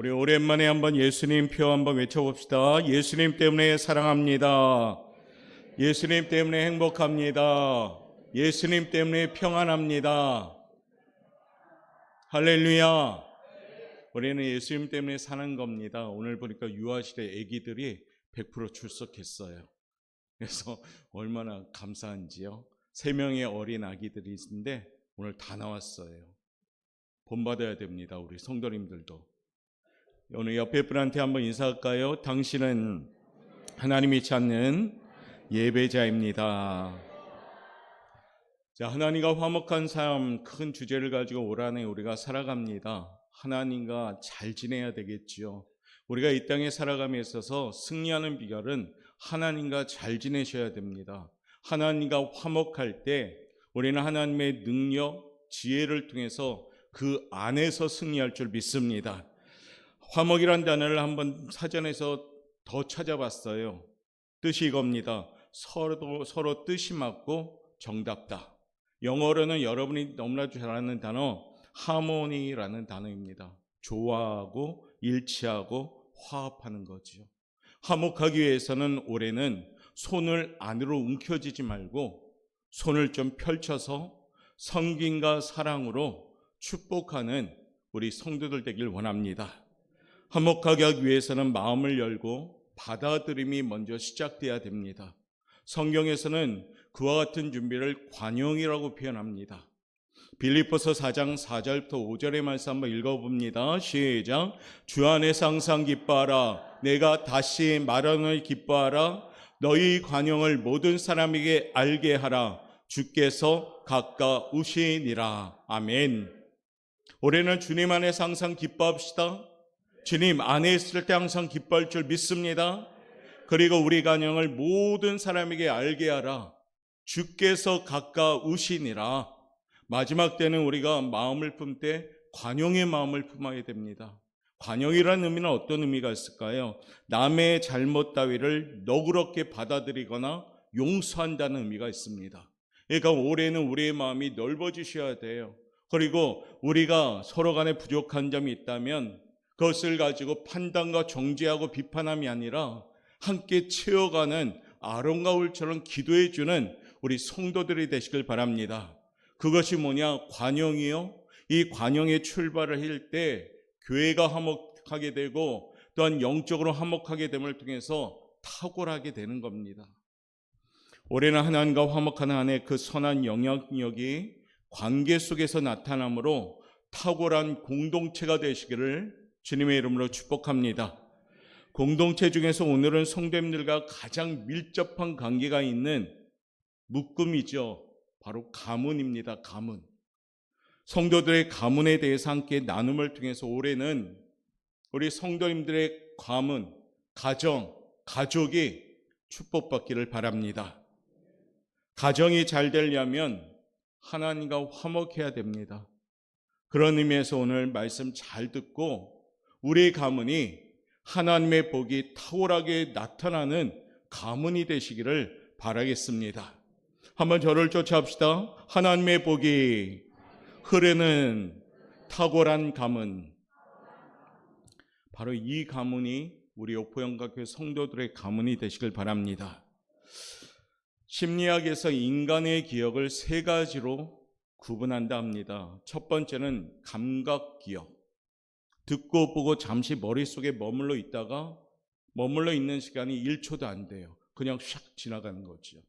우리 오랜만에 한번 예수님 표 한번 외쳐봅시다. 예수님 때문에 사랑합니다. 예수님 때문에 행복합니다. 예수님 때문에 평안합니다. 할렐루야. 우리는 예수님 때문에 사는 겁니다. 오늘 보니까 유아시대 아기들이 100% 출석했어요. 그래서 얼마나 감사한지요. 3명의 어린 아기들이 있는데 오늘 다 나왔어요. 본받아야 됩니다. 우리 성도님들도. 오늘 옆에 분한테 한번 인사할까요? 당신은 하나님이 찾는 예배자입니다. 자, 하나님과 화목한 삶, 큰 주제를 가지고 올 한해 우리가 살아갑니다. 하나님과 잘 지내야 되겠지요. 우리가 이 땅에 살아감에 있어서 승리하는 비결은 하나님과 잘 지내셔야 됩니다. 하나님과 화목할 때 우리는 하나님의 능력, 지혜를 통해서 그 안에서 승리할 줄 믿습니다. 화목이란 단어를 한번 사전에서 더 찾아봤어요. 뜻이 이겁니다. 서로 뜻이 맞고 정답다. 영어로는 여러분이 너무나도 잘 아는 단어 하모니라는 단어입니다. 좋아하고 일치하고 화합하는 거죠. 화목하기 위해서는 올해는 손을 안으로 움켜쥐지 말고 손을 좀 펼쳐서 성김과 사랑으로 축복하는 우리 성도들 되길 원합니다. 화목하게 하기 위해서는 마음을 열고 받아들임이 먼저 시작돼야 됩니다. 성경에서는 그와 같은 준비를 관용이라고 표현합니다. 빌립보서 4장 4절부터 5절의 말씀 한번 읽어봅니다. 시작. 주 안에서 항상 기뻐하라. 내가 다시 말하노니 기뻐하라. 너희 관용을 모든 사람에게 알게 하라. 주께서 가까우시니라. 아멘. 올해는 주님 안에서 항상 기뻐합시다. 주님 안에 있을 때 항상 기뻐할 줄 믿습니다. 그리고 우리 관용을 모든 사람에게 알게 하라. 주께서 가까우시니라. 마지막 때는 우리가 마음을 품 때 관용의 마음을 품어야 됩니다. 관용이라는 의미는 어떤 의미가 있을까요? 남의 잘못 따위를 너그럽게 받아들이거나 용서한다는 의미가 있습니다. 그러니까 올해는 우리의 마음이 넓어지셔야 돼요. 그리고 우리가 서로 간에 부족한 점이 있다면 그것을 가지고 판단과 정죄하고 비판함이 아니라 함께 채워가는 아론과 울처럼 기도해주는 우리 성도들이 되시길 바랍니다. 그것이 뭐냐? 관용이요. 이 관용의 출발을 할 때 교회가 화목하게 되고 또한 영적으로 화목하게 됨을 통해서 탁월하게 되는 겁니다. 올해는 하나님과 화목하는 한해 그 선한 영향력이 관계 속에서 나타나므로 탁월한 공동체가 되시기를 주님의 이름으로 축복합니다. 공동체 중에서 오늘은 성도님들과 가장 밀접한 관계가 있는 묶음이죠. 바로 가문입니다. 가문. 성도들의 가문에 대해서 함께 나눔을 통해서 올해는 우리 성도님들의 가문, 가정, 가족이 축복받기를 바랍니다. 가정이 잘 되려면 하나님과 화목해야 됩니다. 그런 의미에서 오늘 말씀 잘 듣고 우리 가문이 하나님의 복이 탁월하게 나타나는 가문이 되시기를 바라겠습니다. 한번 저를 쫓아합시다. 하나님의 복이 흐르는 탁월한 가문. 바로 이 가문이 우리 옥포영각교회 성도들의 가문이 되시길 바랍니다. 심리학에서 인간의 기억을 3가지로 구분한다 합니다. 첫 번째는 감각기억. 듣고 보고 잠시 머릿속에 머물러 있다가 머물러 있는 시간이 1초도 안 돼요. 그냥 샥 지나가는 거죠.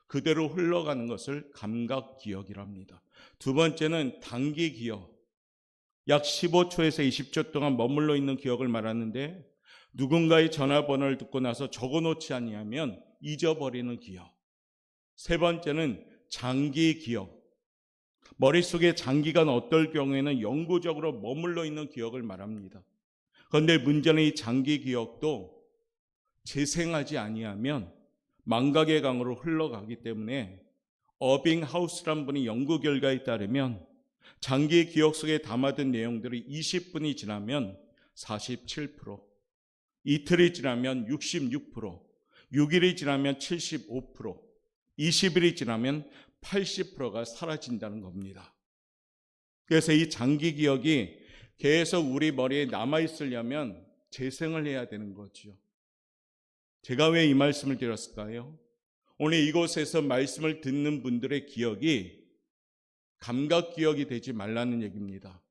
그대로 흘러가는 것을 감각기억이라 합니다. 두 번째는 단기기억. 약 15초에서 20초 동안 머물러 있는 기억을 말하는데 누군가의 전화번호를 듣고 나서 적어놓지 아니하면 잊어버리는 기억. 세 번째는 장기기억. 머릿속에 장기간 어떨 경우에는 영구적으로 머물러 있는 기억을 말합니다. 그런데 문제는 이 장기 기억도 재생하지 아니하면 망각의 강으로 흘러가기 때문에 어빙하우스란 분이 연구 결과에 따르면 장기 기억 속에 담아둔 내용들이 20분이 지나면 47%, 이틀이 지나면 66%, 6일이 지나면 75%, 20일이 지나면 80%가 사라진다는 겁니다. 그래서 이 장기 기억이 계속 우리 머리에 남아있으려면 재생을 해야 되는 거죠. 제가 왜 이 말씀을 드렸을까요? 오늘 이곳에서 말씀을 듣는 분들의 기억이 감각 기억이 되지 말라는 얘기입니다.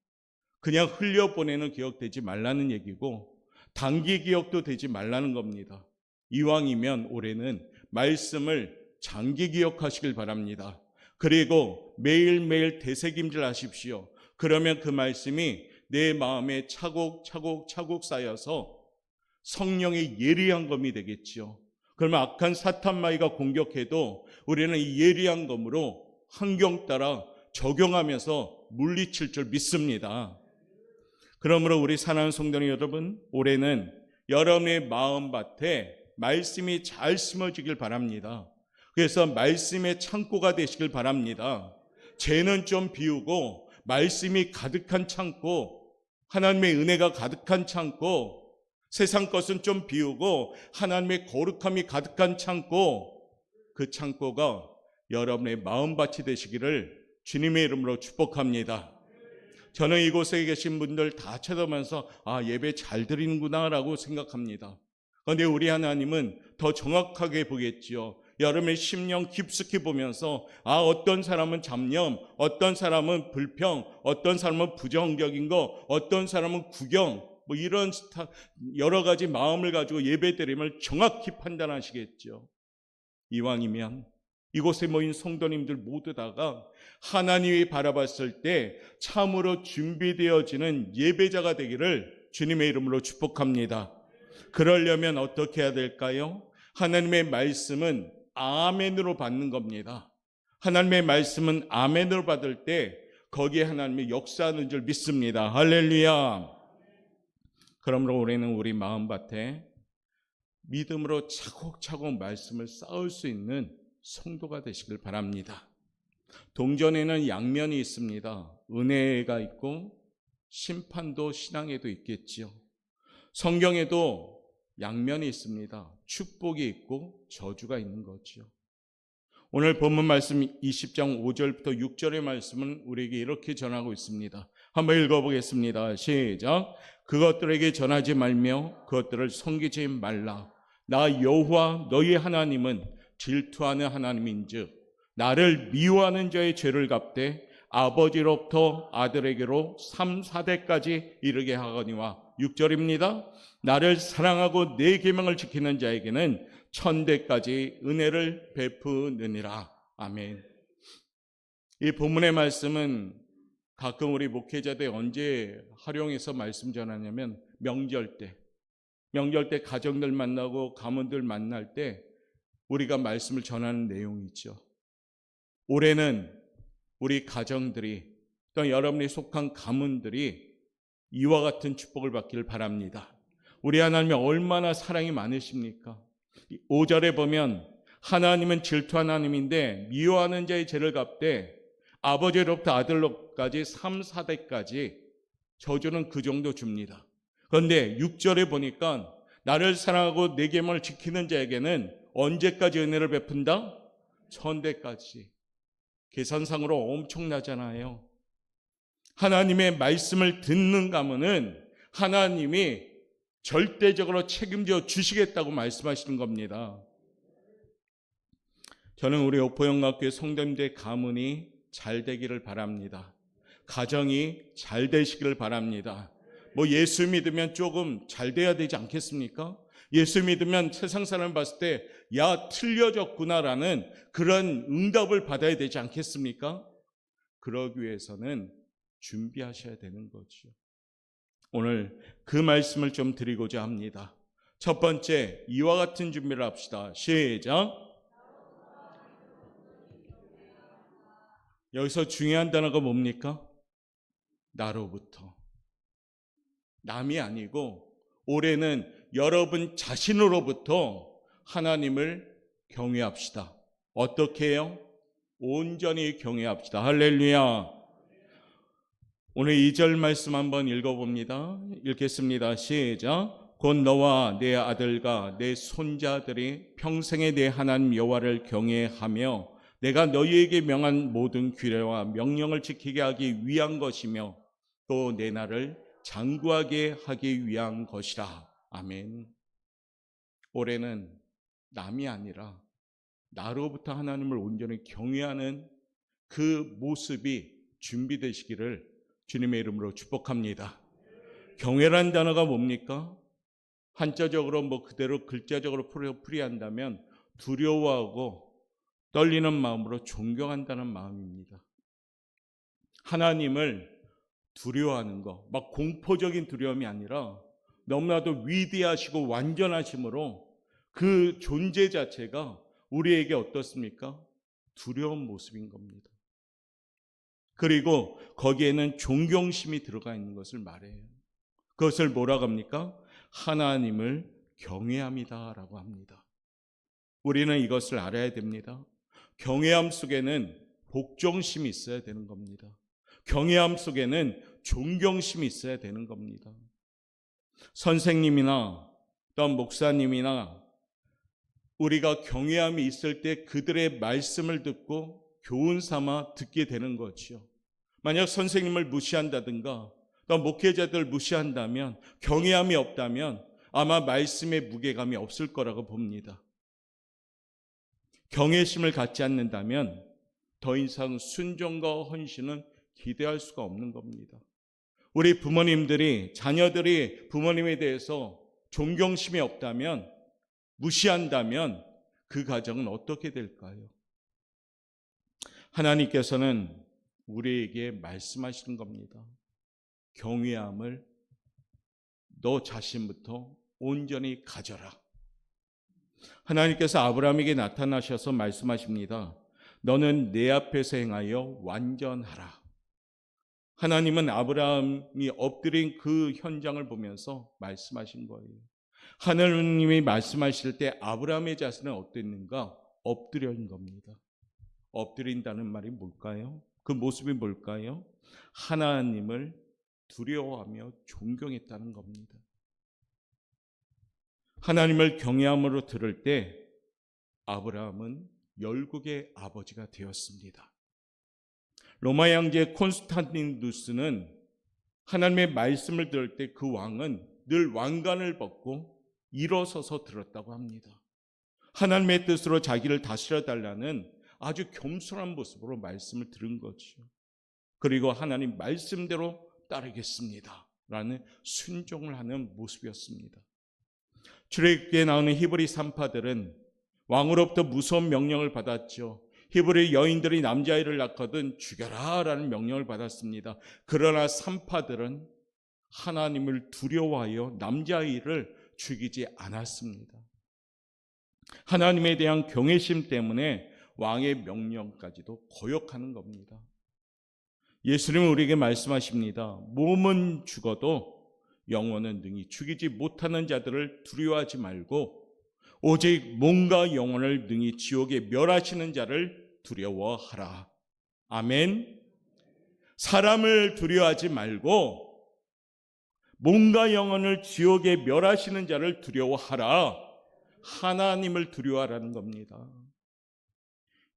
그냥 흘려보내는 기억 되지 말라는 얘기고 단기 기억도 되지 말라는 겁니다. 이왕이면 올해는 말씀을 장기 기억하시길 바랍니다. 그리고 매일매일 되새김질 하십시오. 그러면 그 말씀이 내 마음에 차곡차곡 쌓여서 성령의 예리한 검이 되겠죠. 그러면 악한 사탄마귀가 공격해도 우리는 이 예리한 검으로 환경 따라 적용하면서 물리칠 줄 믿습니다. 그러므로 우리 사랑하는 성도 여러분, 올해는 여러분의 마음밭에 말씀이 잘 심어지길 바랍니다. 그래서 말씀의 창고가 되시길 바랍니다. 죄는 좀 비우고 말씀이 가득한 창고, 하나님의 은혜가 가득한 창고, 세상 것은 좀 비우고 하나님의 거룩함이 가득한 창고, 그 창고가 여러분의 마음밭이 되시기를 주님의 이름으로 축복합니다. 저는 이곳에 계신 분들 다 쳐다보면서 예배 잘 드리는구나 라고 생각합니다. 그런데 우리 하나님은 더 정확하게 보겠지요. 여러분의 심령 깊숙이 보면서 어떤 사람은 잡념, 어떤 사람은 불평, 어떤 사람은 부정적인 거, 어떤 사람은 구경, 이런 여러 가지 마음을 가지고 예배드림을 정확히 판단하시겠죠. 이왕이면 이곳에 모인 성도님들 모두 다가 하나님이 바라봤을 때 참으로 준비되어지는 예배자가 되기를 주님의 이름으로 축복합니다. 그러려면 어떻게 해야 될까요? 하나님의 말씀은 아멘으로 받는 겁니다. 하나님의 말씀은 아멘으로 받을 때 거기에 하나님의 역사하는 줄 믿습니다. 할렐루야. 그러므로 올해는 우리 마음밭에 믿음으로 차곡차곡 말씀을 쌓을 수 있는 성도가 되시길 바랍니다. 동전에는 양면이 있습니다. 은혜가 있고 심판도 신앙에도 있겠지요. 성경에도 양면이 있습니다. 축복이 있고 저주가 있는 거죠. 오늘 본문 말씀 20장 5절부터 6절의 말씀은 우리에게 이렇게 전하고 있습니다. 한번 읽어보겠습니다. 시작. 그것들에게 전하지 말며 그것들을 섬기지 말라. 나 여호와 너희 하나님은 질투하는 하나님인즉 나를 미워하는 자의 죄를 갚되 아버지로부터 아들에게로 3, 4대까지 이르게 하거니와. 6절입니다. 나를 사랑하고 내 계명을 지키는 자에게는 1000대까지 은혜를 베푸느니라. 아멘. 이 본문의 말씀은 가끔 우리 목회자들 언제 활용해서 말씀 전하냐면 명절 때 가정들 만나고 가문들 만날 때 우리가 말씀을 전하는 내용이죠. 올해는 우리 가정들이 또 여러분이 속한 가문들이 이와 같은 축복을 받기를 바랍니다. 우리 하나님이 얼마나 사랑이 많으십니까? 5절에 보면 하나님은 질투 하나님인데 미워하는 자의 죄를 갚되 아버지로부터 아들로까지 3, 4대까지 저주는 그 정도 줍니다. 그런데 6절에 보니까 나를 사랑하고 내 계명을 지키는 자에게는 언제까지 은혜를 베푼다? 1000대까지. 계산상으로 엄청나잖아요. 하나님의 말씀을 듣는 가문은 하나님이 절대적으로 책임져 주시겠다고 말씀하시는 겁니다. 저는 우리 오포영학교의 성도님들의 가문이 잘 되기를 바랍니다. 가정이 잘 되시기를 바랍니다. 예수 믿으면 조금 잘 돼야 되지 않겠습니까? 예수 믿으면 세상 사람을 봤을 때 틀려졌구나라는 그런 응답을 받아야 되지 않겠습니까? 그러기 위해서는 준비하셔야 되는 거죠. 오늘 그 말씀을 좀 드리고자 합니다. 첫 번째, 이와 같은 준비를 합시다. 시작. 여기서 중요한 단어가 뭡니까? 나로부터. 남이 아니고 올해는 여러분 자신으로부터 하나님을 경외합시다. 어떻게 해요? 온전히 경외합시다. 할렐루야. 오늘 2절 말씀 한번 읽어봅니다. 읽겠습니다. 시작. 곧 너와 내 아들과 내 손자들이 평생에 내 하나님 여호와를 경외하며 내가 너희에게 명한 모든 규례와 명령을 지키게 하기 위한 것이며 또 내 날을 장구하게 하기 위한 것이라. 아멘. 올해는 남이 아니라 나로부터 하나님을 온전히 경외하는 그 모습이 준비되시기를 주님의 이름으로 축복합니다. 경외라는 단어가 뭡니까? 한자적으로 그대로 글자적으로 풀이한다면 두려워하고 떨리는 마음으로 존경한다는 마음입니다. 하나님을 두려워하는 거, 막 공포적인 두려움이 아니라 너무나도 위대하시고 완전하심으로 그 존재 자체가 우리에게 어떻습니까? 두려운 모습인 겁니다. 그리고 거기에는 존경심이 들어가 있는 것을 말해요. 그것을 뭐라고 합니까? 하나님을 경외함이다라고 합니다. 우리는 이것을 알아야 됩니다. 경외함 속에는 복종심이 있어야 되는 겁니다. 경외함 속에는 존경심이 있어야 되는 겁니다. 선생님이나 또는 목사님이나 우리가 경외함이 있을 때 그들의 말씀을 듣고 교훈 삼아 듣게 되는 거죠. 만약 선생님을 무시한다든가 또 목회자들 무시한다면, 경외함이 없다면 아마 말씀의 무게감이 없을 거라고 봅니다. 경외심을 갖지 않는다면 더 이상 순종과 헌신은 기대할 수가 없는 겁니다. 우리 부모님들이, 자녀들이 부모님에 대해서 존경심이 없다면, 무시한다면 그 가정은 어떻게 될까요? 하나님께서는 우리에게 말씀하시는 겁니다. 경외함을 너 자신부터 온전히 가져라. 하나님께서 아브라함에게 나타나셔서 말씀하십니다. 너는 내 앞에서 행하여 완전하라. 하나님은 아브라함이 엎드린 그 현장을 보면서 말씀하신 거예요. 하나님이 말씀하실 때 아브라함의 자세는 어땠는가? 엎드린 겁니다. 엎드린다는 말이 뭘까요? 그 모습이 뭘까요? 하나님을 두려워하며 존경했다는 겁니다. 하나님을 경외함으로 들을 때 아브라함은 열국의 아버지가 되었습니다. 로마 황제 콘스탄티누스는 하나님의 말씀을 들을 때 그 왕은 늘 왕관을 벗고 일어서서 들었다고 합니다. 하나님의 뜻으로 자기를 다스려 달라는 아주 겸손한 모습으로 말씀을 들은 거죠. 그리고 하나님 말씀대로 따르겠습니다 라는 순종을 하는 모습이었습니다. 출애굽기에 나오는 히브리 산파들은 왕으로부터 무서운 명령을 받았죠. 히브리 여인들이 남자아이를 낳거든 죽여라 라는 명령을 받았습니다. 그러나 산파들은 하나님을 두려워하여 남자아이를 죽이지 않았습니다. 하나님에 대한 경외심 때문에 왕의 명령까지도 거역하는 겁니다. 예수님은 우리에게 말씀하십니다. 몸은 죽어도 영혼은 능히 죽이지 못하는 자들을 두려워하지 말고 오직 몸과 영혼을 능히 지옥에 멸하시는 자를 두려워하라. 아멘. 사람을 두려워하지 말고 몸과 영혼을 지옥에 멸하시는 자를 두려워하라. 하나님을 두려워하라는 겁니다.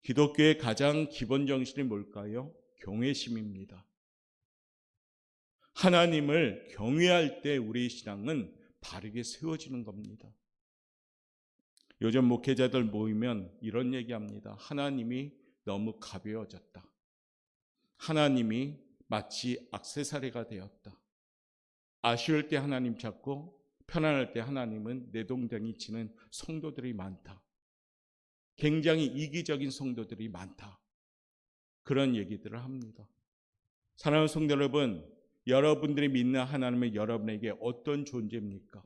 기독교의 가장 기본 정신이 뭘까요? 경외심입니다. 하나님을 경외할 때 우리 신앙은 바르게 세워지는 겁니다. 요즘 목회자들 모이면 이런 얘기합니다. 하나님이 너무 가벼워졌다. 하나님이 마치 액세서리가 되었다. 아쉬울 때 하나님 찾고 편안할 때 하나님은 내동댕이 치는 성도들이 많다. 굉장히 이기적인 성도들이 많다. 그런 얘기들을 합니다. 사랑하는 성도 여러분, 여러분들이 믿는 하나님은 여러분에게 어떤 존재입니까?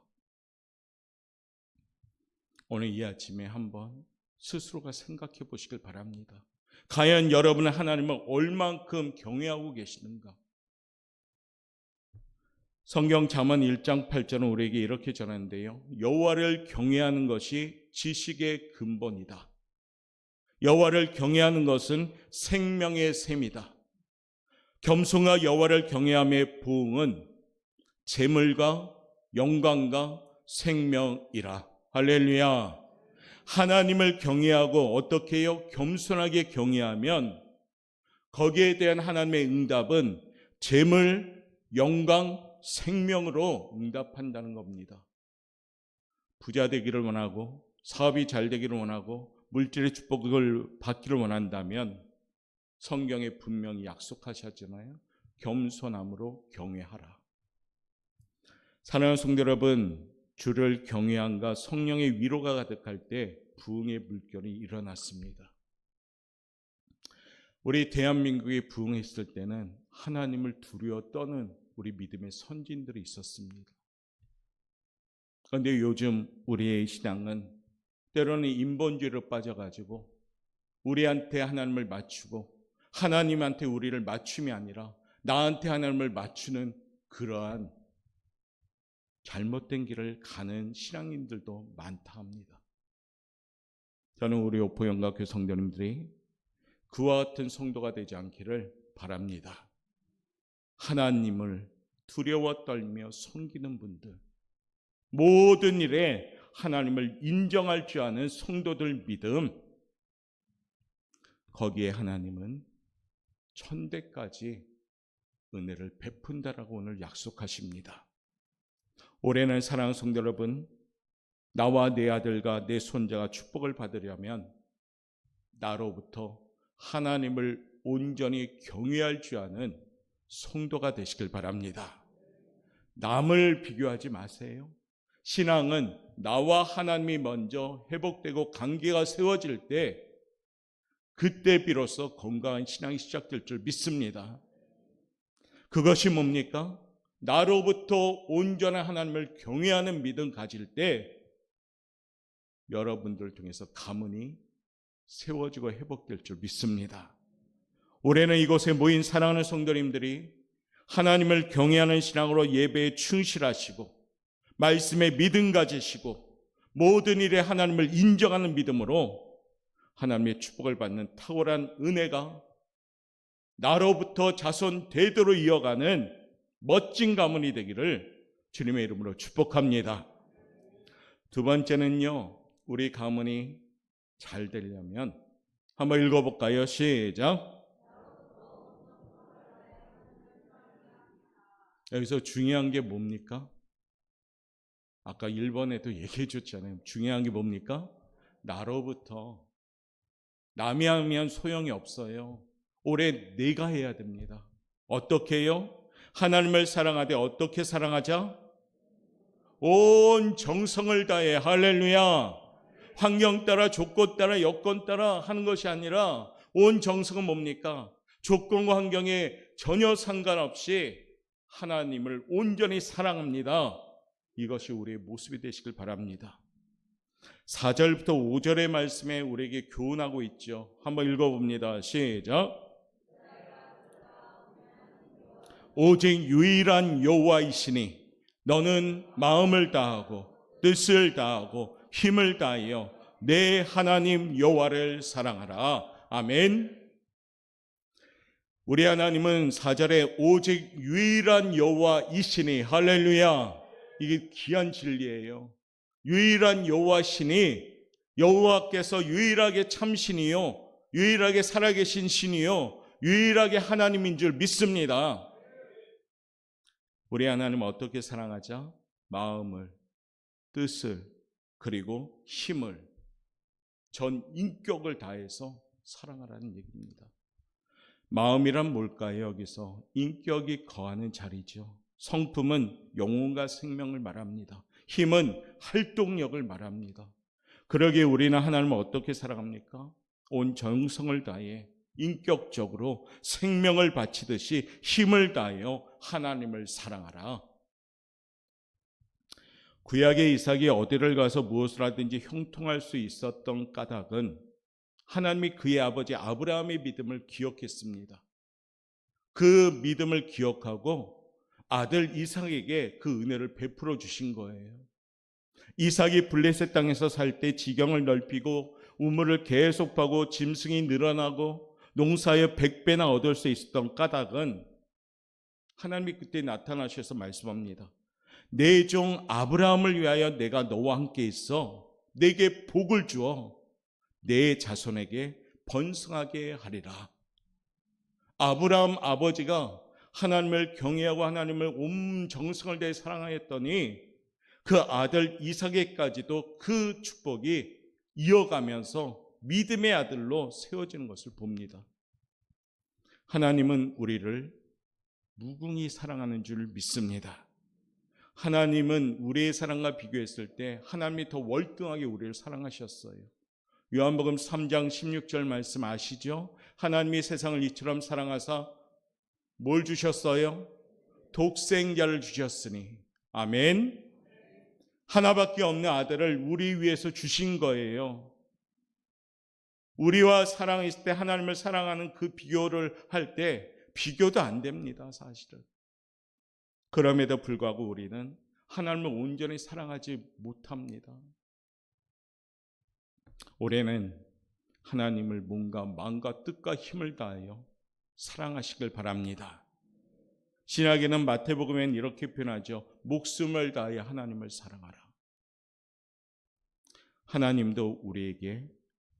오늘 이 아침에 한번 스스로가 생각해 보시길 바랍니다. 과연 여러분은 하나님을 얼만큼 경외하고 계시는가? 성경 잠언 1장 8절은 우리에게 이렇게 전하는데요. 여호와를 경외하는 것이 지식의 근본이다. 여호와를 경외하는 것은 생명의 셈이다. 겸손과 여호와를 경외함의 보응은 재물과 영광과 생명이라. 할렐루야. 하나님을 경외하고 어떻게 해요? 겸손하게 경외하면 거기에 대한 하나님의 응답은 재물, 영광, 생명으로 응답한다는 겁니다. 부자 되기를 원하고 사업이 잘 되기를 원하고 물질의 축복을 받기를 원한다면 성경에 분명히 약속하셨잖아요. 겸손함으로 경외하라. 사랑하는 성도 여러분, 주를 경외함과 성령의 위로가 가득할 때 부흥의 물결이 일어났습니다. 우리 대한민국이 부흥했을 때는 하나님을 두려워 떠는 우리 믿음의 선진들이 있었습니다. 그런데 요즘 우리의 신앙은 때로는 인본주의로 빠져가지고 우리한테 하나님을 맞추고 하나님한테 우리를 맞춤이 아니라 나한테 하나님을 맞추는 그러한 잘못된 길을 가는 신앙인들도 많다 합니다. 저는 우리 오포영과 교회 성도님들이 그와 같은 성도가 되지 않기를 바랍니다. 하나님을 두려워 떨며 섬기는 분들, 모든 일에 하나님을 인정할 줄 아는 성도들 믿음, 거기에 하나님은 천대까지 은혜를 베푼다라고 오늘 약속하십니다. 올해는 사랑하는 성도 여러분, 나와 내 아들과 내 손자가 축복을 받으려면 나로부터 하나님을 온전히 경외할 줄 아는 성도가 되시길 바랍니다. 남을 비교하지 마세요. 신앙은 나와 하나님이 먼저 회복되고 관계가 세워질 때 그때 비로소 건강한 신앙이 시작될 줄 믿습니다. 그것이 뭡니까? 나로부터 온전한 하나님을 경외하는 믿음 가질 때 여러분들 통해서 가문이 세워지고 회복될 줄 믿습니다. 올해는 이곳에 모인 사랑하는 성도님들이 하나님을 경외하는 신앙으로 예배에 충실하시고 말씀에 믿음 가지시고 모든 일에 하나님을 인정하는 믿음으로 하나님의 축복을 받는 탁월한 은혜가 나로부터 자손 대대로 이어가는 멋진 가문이 되기를 주님의 이름으로 축복합니다. 두 번째는요, 우리 가문이 잘 되려면 한번 읽어볼까요? 시작. 여기서 중요한 게 뭡니까? 아까 1번에도 얘기해 줬잖아요. 중요한 게 뭡니까? 나로부터. 남이 하면 소용이 없어요. 올해 내가 해야 됩니다. 어떻게 해요? 하나님을 사랑하되 어떻게 사랑하자? 온 정성을 다해. 할렐루야. 환경 따라 조건 따라 여건 따라 하는 것이 아니라 온 정성은 뭡니까? 조건과 환경에 전혀 상관없이 하나님을 온전히 사랑합니다. 이것이 우리의 모습이 되시길 바랍니다. 4절부터 5절의 말씀에 우리에게 교훈하고 있죠. 한번 읽어봅니다. 시작. 오직 유일한 여호와이시니 너는 마음을 다하고 뜻을 다하고 힘을 다하여 내 하나님 여호와를 사랑하라. 아멘. 우리 하나님은 4절에 오직 유일한 여호와이시니, 할렐루야. 이게 귀한 진리예요. 유일한 여호와시니, 여호와께서 유일하게 참신이요 유일하게 살아계신 신이요 유일하게 하나님인 줄 믿습니다. 우리 하나님 어떻게 사랑하자? 마음을, 뜻을, 그리고 힘을, 전 인격을 다해서 사랑하라는 얘기입니다. 마음이란 뭘까요? 여기서 인격이 거하는 자리죠. 성품은 영혼과 생명을 말합니다. 힘은 활동력을 말합니다. 그러기에 우리는 하나님을 어떻게 사랑합니까? 온 정성을 다해 인격적으로 생명을 바치듯이 힘을 다하여 하나님을 사랑하라. 구약의 이삭이 어디를 가서 무엇을 하든지 형통할 수 있었던 까닭은 하나님이 그의 아버지 아브라함의 믿음을 기억했습니다. 그 믿음을 기억하고 아들 이삭에게 그 은혜를 베풀어 주신 거예요. 이삭이 블레셋 땅에서 살 때 지경을 넓히고 우물을 계속 파고 짐승이 늘어나고 농사에 100배나 얻을 수 있었던 까닭은 하나님이 그때 나타나셔서 말씀합니다. 내 종 아브라함을 위하여 내가 너와 함께 있어 내게 복을 주어 내 자손에게 번성하게 하리라. 아브라함 아버지가 하나님을 경외하고 하나님을 온 정성을 다해 사랑하였더니 그 아들 이삭에까지도 그 축복이 이어가면서 믿음의 아들로 세워지는 것을 봅니다. 하나님은 우리를 무궁히 사랑하는 줄 믿습니다. 하나님은 우리의 사랑과 비교했을 때 하나님이 더 월등하게 우리를 사랑하셨어요. 요한복음 3장 16절 말씀 아시죠? 하나님이 세상을 이처럼 사랑하사 뭘 주셨어요? 독생자를 주셨으니. 아멘. 하나밖에 없는 아들을 우리 위해서 주신 거예요. 우리와 사랑했을 때 하나님을 사랑하는 그 비교를 할 때 비교도 안 됩니다, 사실은. 그럼에도 불구하고 우리는 하나님을 온전히 사랑하지 못합니다. 올해는 하나님을 몸과 마음과 뜻과 힘을 다하여 사랑하시길 바랍니다. 신약에는 마태복음에는 이렇게 표현하죠. 목숨을 다하여 하나님을 사랑하라. 하나님도 우리에게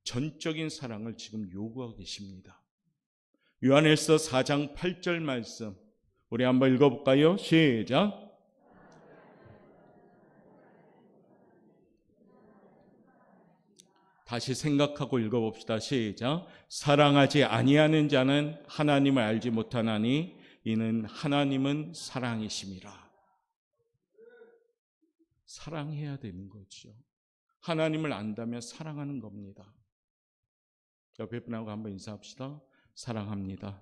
전적인 사랑을 지금 요구하고 계십니다. 요한일서 4장 8절 말씀 우리 한번 읽어볼까요? 시작. 다시 생각하고 읽어봅시다. 시작. 사랑하지 아니하는 자는 하나님을 알지 못하나니 이는 하나님은 사랑이심이라. 사랑해야 되는 거죠. 하나님을 안다면 사랑하는 겁니다. 옆에 분하고 한번 인사합시다. 사랑합니다.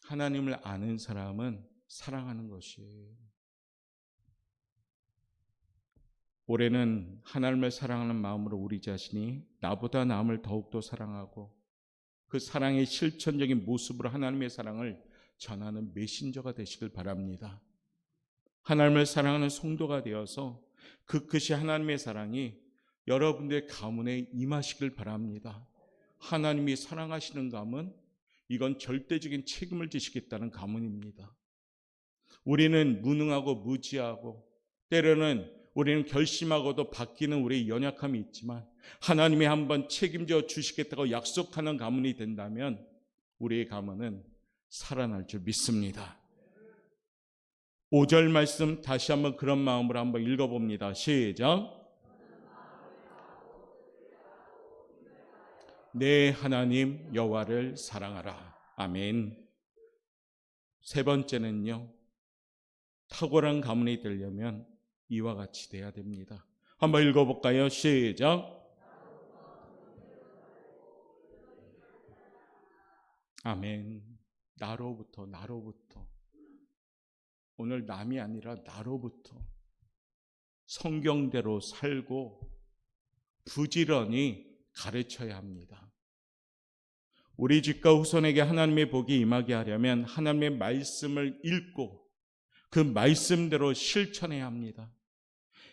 하나님을 아는 사람은 사랑하는 것이에요. 올해는 하나님을 사랑하는 마음으로 우리 자신이 나보다 남을 더욱더 사랑하고 그 사랑의 실천적인 모습으로 하나님의 사랑을 전하는 메신저가 되시길 바랍니다. 하나님을 사랑하는 성도가 되어서 그 끝이 하나님의 사랑이 여러분들의 가문에 임하시길 바랍니다. 하나님이 사랑하시는 가문, 이건 절대적인 책임을 지시겠다는 가문입니다. 우리는 무능하고 무지하고 때로는 우리는 결심하고도 바뀌는 우리의 연약함이 있지만 하나님이 한번 책임져 주시겠다고 약속하는 가문이 된다면 우리의 가문은 살아날 줄 믿습니다. 5절 말씀 다시 한번 그런 마음으로 한번 읽어봅니다. 시작. 내 하나님 여호와를 사랑하라. 아멘. 세 번째는요, 탁월한 가문이 되려면 이와 같이 돼야 됩니다. 한번 읽어볼까요? 시작. 아멘. 나로부터. 오늘 남이 아니라 나로부터 성경대로 살고 부지런히 가르쳐야 합니다. 우리 집과 후손에게 하나님의 복이 임하게 하려면 하나님의 말씀을 읽고 그 말씀대로 실천해야 합니다.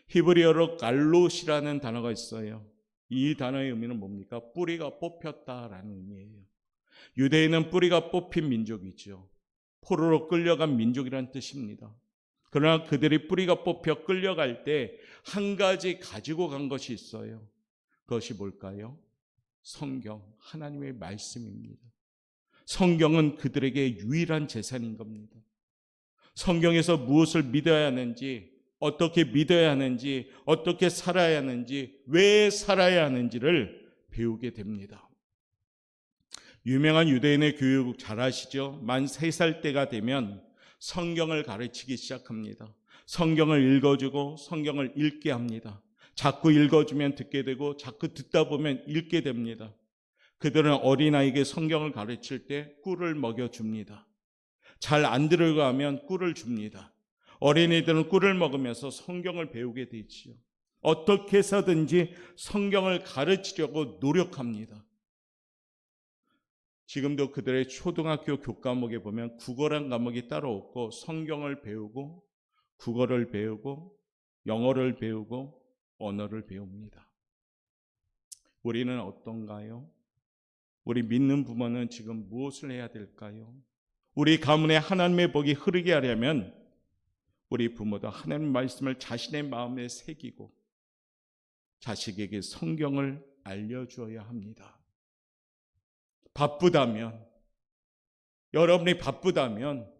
히브리어로 갈롯이라는 단어가 있어요. 이 단어의 의미는 뭡니까? 뿌리가 뽑혔다라는 의미예요. 유대인은 뿌리가 뽑힌 민족이죠. 포로로 끌려간 민족이라는 뜻입니다. 그러나 그들이 뿌리가 뽑혀 끌려갈 때 한 가지 가지고 간 것이 있어요. 그것이 뭘까요? 성경, 하나님의 말씀입니다. 성경은 그들에게 유일한 재산인 겁니다. 성경에서 무엇을 믿어야 하는지, 어떻게 믿어야 하는지, 어떻게 살아야 하는지, 왜 살아야 하는지를 배우게 됩니다. 유명한 유대인의 교육 잘 아시죠? 만 3살 때가 되면 성경을 가르치기 시작합니다. 성경을 읽어주고 성경을 읽게 합니다. 자꾸 읽어주면 듣게 되고 자꾸 듣다 보면 읽게 됩니다. 그들은 어린아이에게 성경을 가르칠 때 꿀을 먹여줍니다. 잘 안 들어가면 꿀을 줍니다. 어린이들은 꿀을 먹으면서 성경을 배우게 되지요. 어떻게 해서든지 성경을 가르치려고 노력합니다. 지금도 그들의 초등학교 교과목에 보면 국어란 과목이 따로 없고 성경을 배우고 국어를 배우고 영어를 배우고 언어를 배웁니다. 우리는 어떤가요? 우리 믿는 부모는 지금 무엇을 해야 될까요? 우리 가문에 하나님의 복이 흐르게 하려면 우리 부모도 하나님의 말씀을 자신의 마음에 새기고 자식에게 성경을 알려주어야 합니다. 바쁘다면, 여러분이 바쁘다면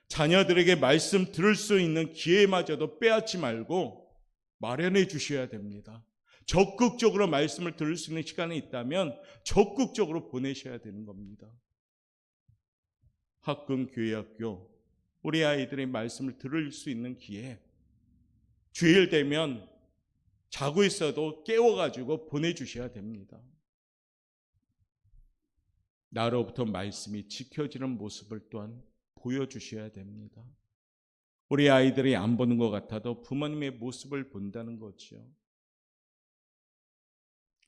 자녀들에게 말씀 들을 수 있는 기회마저도 빼앗지 말고 마련해 주셔야 됩니다. 적극적으로 말씀을 들을 수 있는 시간이 있다면 적극적으로 보내셔야 되는 겁니다. 학금 교회학교, 우리 아이들의 말씀을 들을 수 있는 기회, 주일 되면 자고 있어도 깨워가지고 보내주셔야 됩니다. 나로부터 말씀이 지켜지는 모습을 또한 보여주셔야 됩니다. 우리 아이들이 안 보는 것 같아도 부모님의 모습을 본다는 거죠.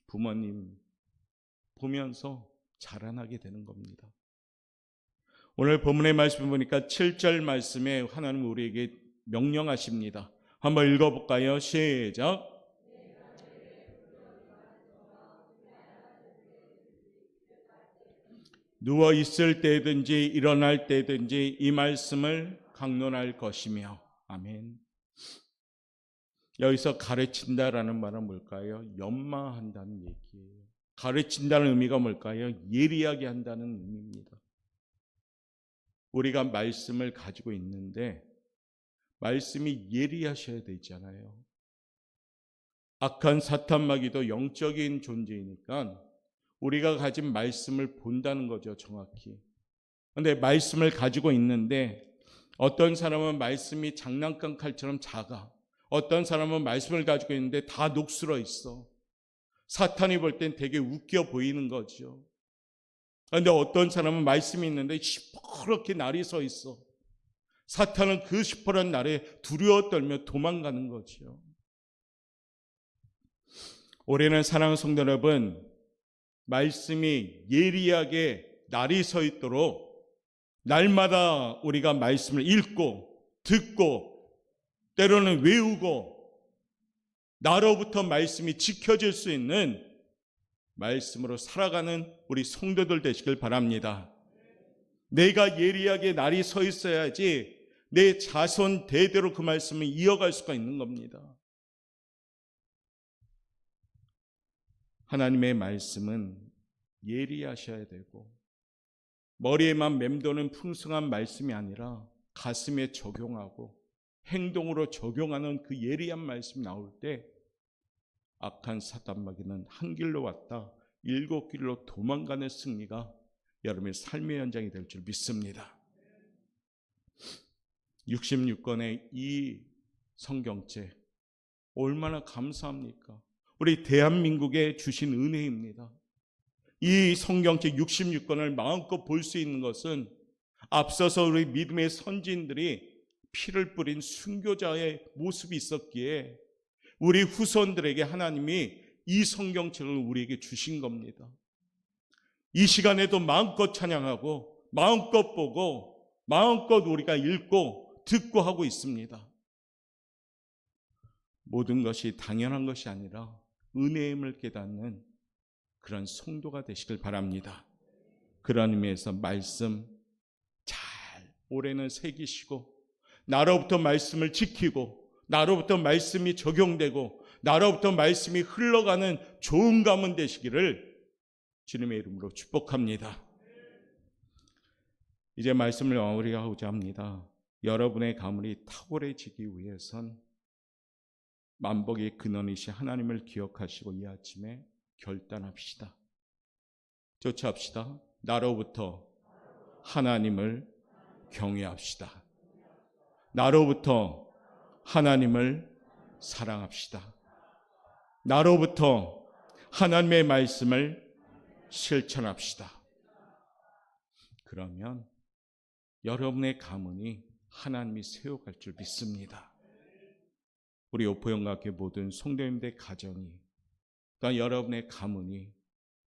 부모님 보면서 자라나게 되는 겁니다. 오늘 본문의 말씀 보니까 7절 말씀에 하나님 우리에게 명령하십니다. 한번 읽어볼까요? 시작. 누워 있을 때든지 일어날 때든지 이 말씀을 강론할 것이며. 아멘. 여기서 가르친다라는 말은 뭘까요? 연마한다는 얘기예요. 가르친다는 의미가 뭘까요? 예리하게 한다는 의미입니다. 우리가 말씀을 가지고 있는데 말씀이 예리하셔야 되잖아요. 악한 사탄 마귀도 영적인 존재이니까 우리가 가진 말씀을 본다는 거죠, 정확히. 그런데 말씀을 가지고 있는데 어떤 사람은 말씀이 장난감 칼처럼 작아. 어떤 사람은 말씀을 가지고 있는데 다 녹슬어 있어. 사탄이 볼 땐 되게 웃겨 보이는 거죠. 그런데 어떤 사람은 말씀이 있는데 시퍼렇게 날이 서 있어. 사탄은 그 시퍼런 날에 두려워 떨며 도망가는 거죠. 올해는 사랑하는 성도 여러분, 말씀이 예리하게 날이 서 있도록 날마다 우리가 말씀을 읽고 듣고 때로는 외우고 나로부터 말씀이 지켜질 수 있는 말씀으로 살아가는 우리 성도들 되시길 바랍니다. 내가 예리하게 날이 서 있어야지 내 자손 대대로 그 말씀을 이어갈 수가 있는 겁니다. 하나님의 말씀은 예리하셔야 되고 머리에만 맴도는 풍성한 말씀이 아니라 가슴에 적용하고 행동으로 적용하는 그 예리한 말씀이 나올 때 악한 사단마귀는 한 길로 왔다 7길로 도망가는 승리가 여러분의 삶의 현장이 될 줄 믿습니다. 66권의 이 성경책 얼마나 감사합니까? 우리 대한민국에 주신 은혜입니다. 이 성경책 66권을 마음껏 볼 수 있는 것은 앞서서 우리 믿음의 선진들이 피를 뿌린 순교자의 모습이 있었기에 우리 후손들에게 하나님이 이 성경책을 우리에게 주신 겁니다. 이 시간에도 마음껏 찬양하고 마음껏 보고 마음껏 우리가 읽고 듣고 하고 있습니다. 모든 것이 당연한 것이 아니라 은혜임을 깨닫는 그런 성도가 되시길 바랍니다. 그런 의미에서 말씀 잘 올해는 새기시고 나로부터 말씀을 지키고 나로부터 말씀이 적용되고 나로부터 말씀이 흘러가는 좋은 가문 되시기를 주님의 이름으로 축복합니다. 이제 말씀을 마무리하고자 합니다. 여러분의 가문이 탁월해지기 위해선 만복의 근원이신 하나님을 기억하시고 이 아침에 결단합시다. 쫓아합시다. 나로부터 하나님을 경외합시다. 나로부터 하나님을 사랑합시다. 나로부터 하나님의 말씀을 실천합시다. 그러면 여러분의 가문이 하나님이 세워갈 줄 믿습니다. 우리 오포영각교 모든 성도님들의 가정이 또한 여러분의 가문이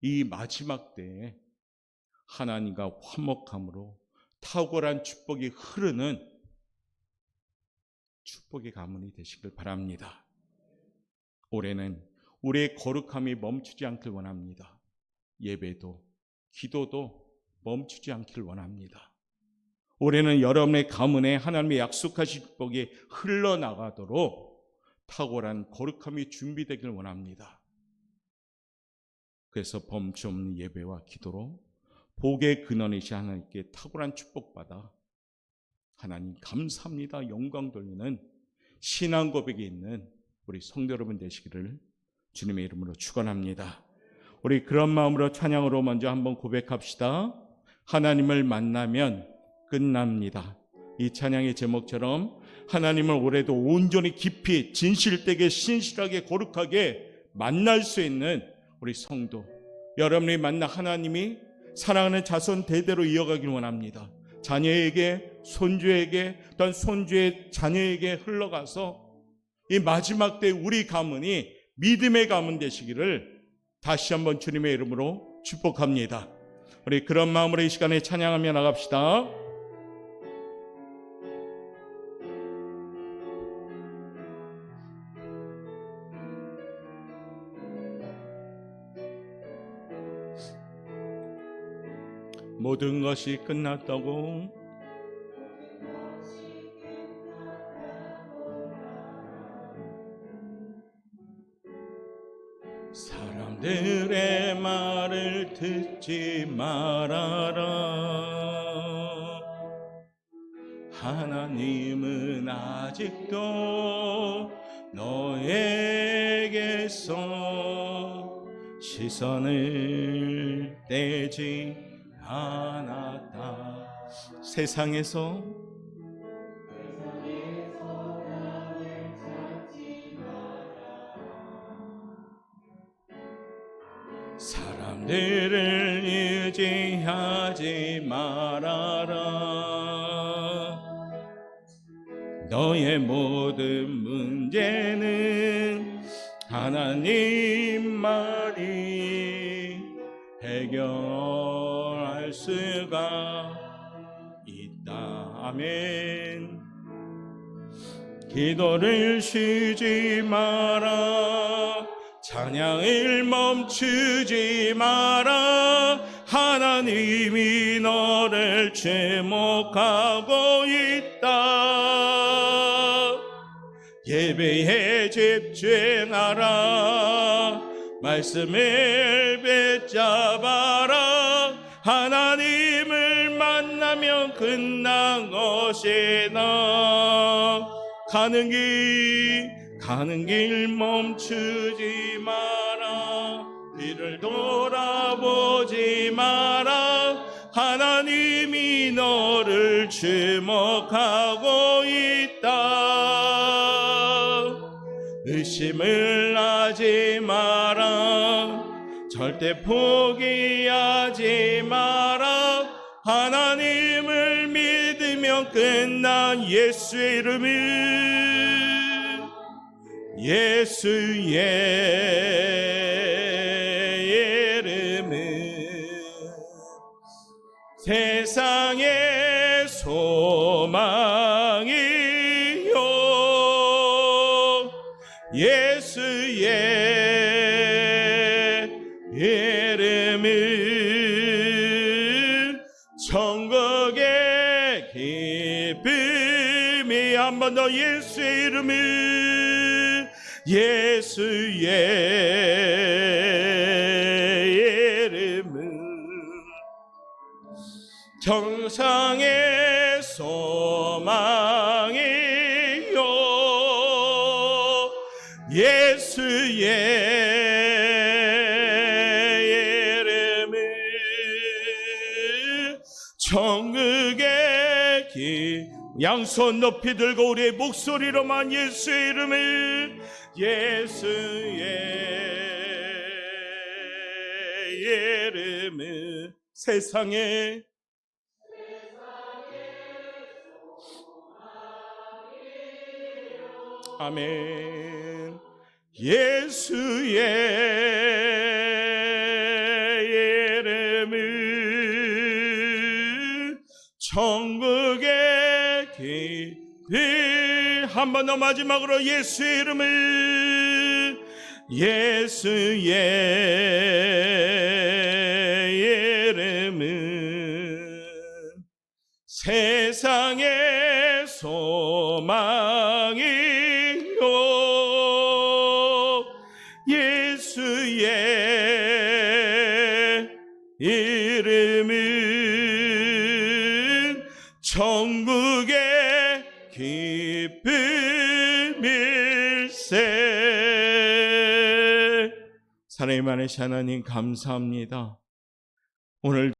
이 마지막 때에 하나님과 화목함으로 탁월한 축복이 흐르는 축복의 가문이 되시길 바랍니다. 올해는 우리의 거룩함이 멈추지 않길 원합니다. 예배도 기도도 멈추지 않길 원합니다. 올해는 여러분의 가문에 하나님의 약속하신 축복이 흘러나가도록 탁월한 거룩함이 준비되길 원합니다. 그래서 범주 없는 예배와 기도로 복의 근원이신 하나님께 탁월한 축복받아 하나님 감사합니다 영광 돌리는 신앙 고백이 있는 우리 성도 여러분 되시기를 주님의 이름으로 축원합니다. 우리 그런 마음으로 찬양으로 먼저 한번 고백합시다. 하나님을 만나면 끝납니다. 이 찬양의 제목처럼 하나님을 올해도 온전히 깊이 진실되게 신실하게 거룩하게 만날 수 있는 우리 성도 여러분이 만나 하나님이 사랑하는 자손 대대로 이어가길 원합니다. 자녀에게 손주에게 또한 손주의 자녀에게 흘러가서 이 마지막 때 우리 가문이 믿음의 가문 되시기를 다시 한번 주님의 이름으로 축복합니다. 우리 그런 마음으로 이 시간에 찬양하며 나갑시다. 모든 것이 끝났다고 사람들의 말을 듣지 말아라. 하나님은 아직도 너에게서 시선을 떼지 않았다. 세상에서 사람들을 의지하지 말아라. 너의 모든 문제는 하나님만이 해결할 수가 있다. 아멘. 기도를 쉬지 마라. 찬양을 멈추지 마라. 하나님이 너를 주목하고 있다. 예배에 집중하라. 말씀을 붙잡아라. 하나님을 만나면 끝난 것이다. 가는 길 멈추지 마라. 뒤를 돌아보지 마라. 하나님이 너를 주목하고 있다. 의심을 하지 마라. 절대 포기하지 마라. 하나님을 믿으면 끝난 예수의 이름을 예수의 이름은 세상의 소망이요. 예수의 이름은 천국의 기쁨이. 한 번 더 예수의 이름은 예수의 이름은 정상의 소망이요. 예수의 이름은 천국의 길. 양손 높이 들고 우리의 목소리로만 예수의 이름을 예수의 이름은 세상에 아멘. 예수의 이름은 천국의 길. 한 번 더 마지막으로 예수의 이름을 예수의 이름은 세상의 소망이요. 예수의 이름은 믿음일세. 사랑이 많으신 하나님 감사합니다. 오늘